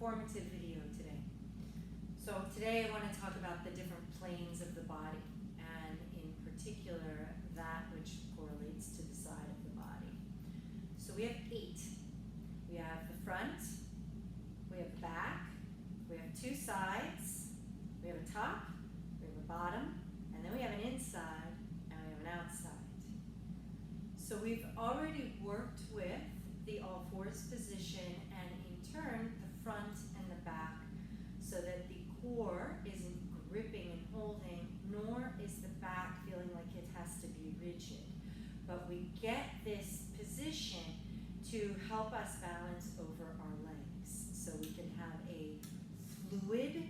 informative video today. So today I want to talk about the different planes of the body, and in particular that which correlates to the side of the body. So we have 8. We have the front, we have the back, we have 2 sides, we have a top, we have a bottom, and then we have an inside and we have an outside. So we've already worked with the all fours position and in turn the front and the back, so that the core isn't gripping and holding, nor is the back feeling like it has to be rigid. But we get this position to help us balance over our legs, so we can have a fluid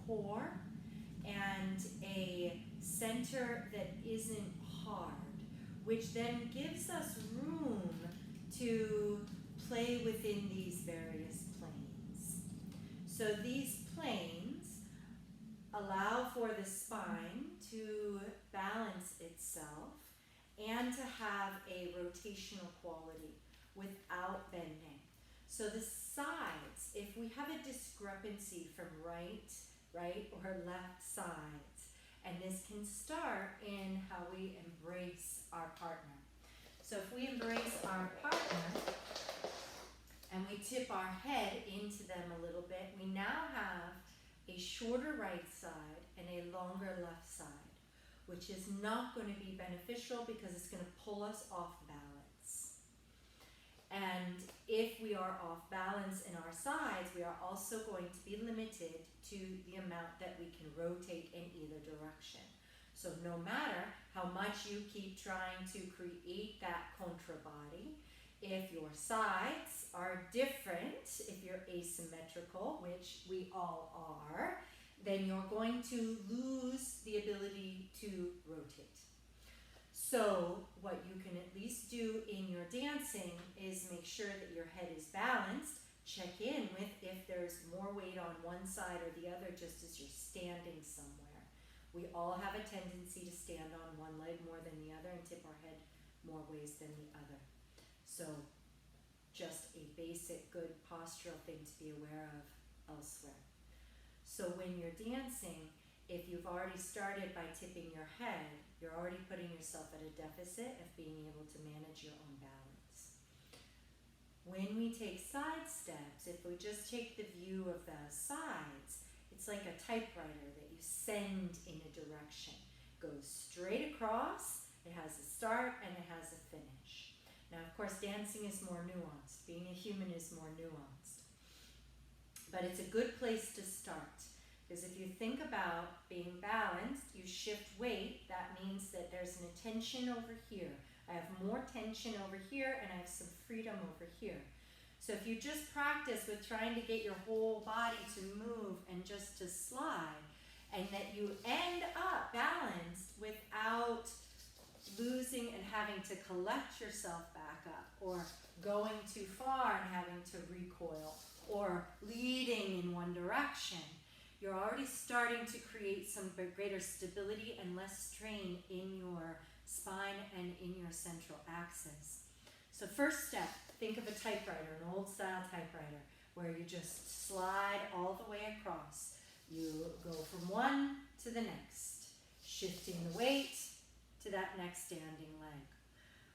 core and a center that isn't hard, which then gives us room to play within these various planes. So these planes allow for the spine to balance itself and to have a rotational quality without bending. So the sides, if we have a discrepancy from right or left sides, and this can start in how we embrace our partner. So if we embrace our partner and we tip our head into them a little bit, we now have a shorter right side and a longer left side, which is not going to be beneficial because it's going to pull us off balance. And if we are off balance in our sides, we are also going to be limited to the amount that we can rotate in either direction. So no matter how much you keep trying to create that contra body, if your sides are different, if you're asymmetrical, which we all are, then you're going to lose the ability to rotate. So what you can at least do in your dancing is make sure that your head is balanced. Check in with if there's more weight on one side or the other, just as you're standing somewhere. We all have a tendency to stand on one leg more than the other and tip our head more ways than the other. So just a basic good postural thing to be aware of elsewhere. So when you're dancing, if you've already started by tipping your head, you're already putting yourself at a deficit of being able to manage your own balance. When we take side steps, if we just take the view of the sides, it's like a typewriter that you send in a direction. It goes straight across, it has a start and it has a finish. Now, of course, dancing is more nuanced. Being a human is more nuanced. But it's a good place to start. Because if you think about being balanced, you shift weight, that means that there's an tension over here. I have more tension over here and I have some freedom over here. So if you just practice with trying to get your whole body to move and just to slide, and that you end up balanced without losing and having to collect yourself back up, or going too far and having to recoil, or leading in one direction, you're already starting to create some greater stability and less strain in your spine and in your central axis. So first step, think of a typewriter, an old style typewriter, where you just slide all the way across. You go from one to the next, shifting the weight to that next standing leg.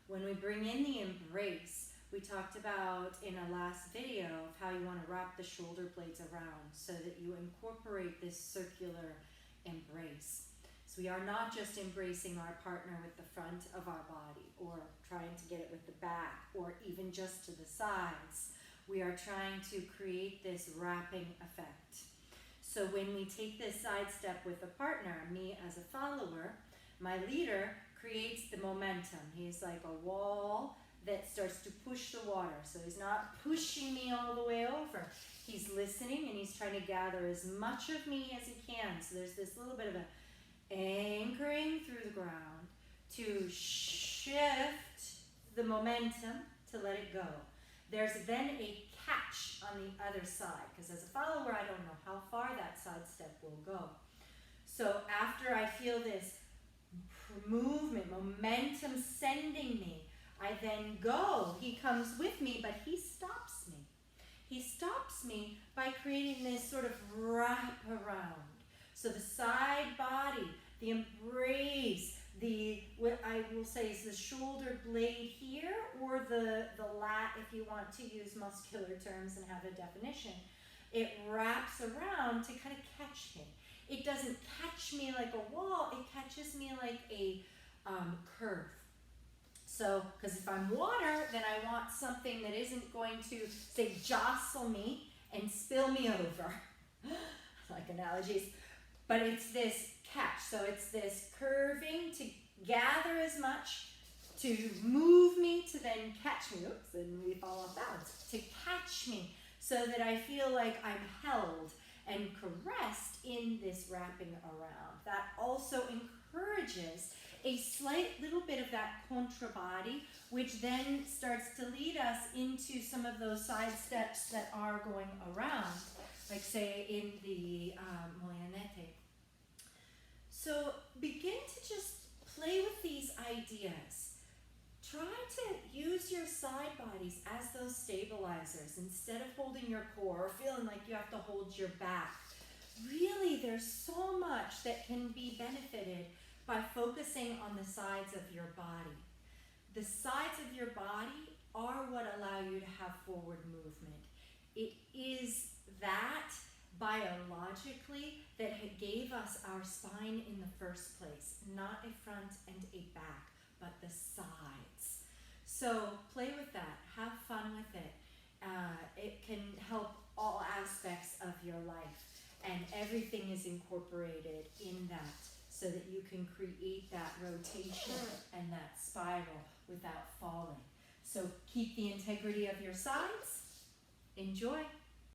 When we bring in the embrace, we talked about in a last video of how you want to wrap the shoulder blades around so that you incorporate this circular embrace. So we are not just embracing our partner with the front of our body or trying to get it with the back or even just to the sides. We are trying to create this wrapping effect. So when we take this side step with a partner, me as a follower, my leader creates the momentum. He's like a wall that starts to push the water. So he's not pushing me all the way over. He's listening and he's trying to gather as much of me as he can. So there's this little bit of a anchoring through the ground to shift the momentum to let it go. There's then a catch on the other side, because as a follower, I don't know how far that side step will go. So after I feel this movement, momentum sending me, I then go. He comes with me, but he stops me. He stops me by by creating this sort of wrap around. So the side body, the embrace, what I will say is the shoulder blade here, or the lat if you want to use muscular terms and have a definition. It wraps around to kind of catch me. It doesn't catch me like a wall, it catches me like a curve. So, because if I'm water, then I want something that isn't going to, say, jostle me and spill me over. I like analogies. But it's this catch. So it's this curving to gather as much, to move me, to then catch me. Oops, and we fall off balance. To catch me so that I feel like I'm held and caressed in this wrapping around. That also encourages a slight little bit of that contra body, which then starts to lead us into some of those side steps that are going around, like say in the molinete. So begin to just play with these ideas. Try to use your side bodies as those stabilizers instead of holding your core or feeling like you have to hold your back. Really, there's so much that can be benefited by focusing on the sides of your body. The sides of your body are what allow you to have forward movement. It is that biologically that gave us our spine in the first place, not a front and a back, but the sides. So play with that, have fun with it. It can help all aspects of your life, and everything is incorporated in that so that you can create that rotation and that spiral without falling. So keep the integrity of your sides. Enjoy.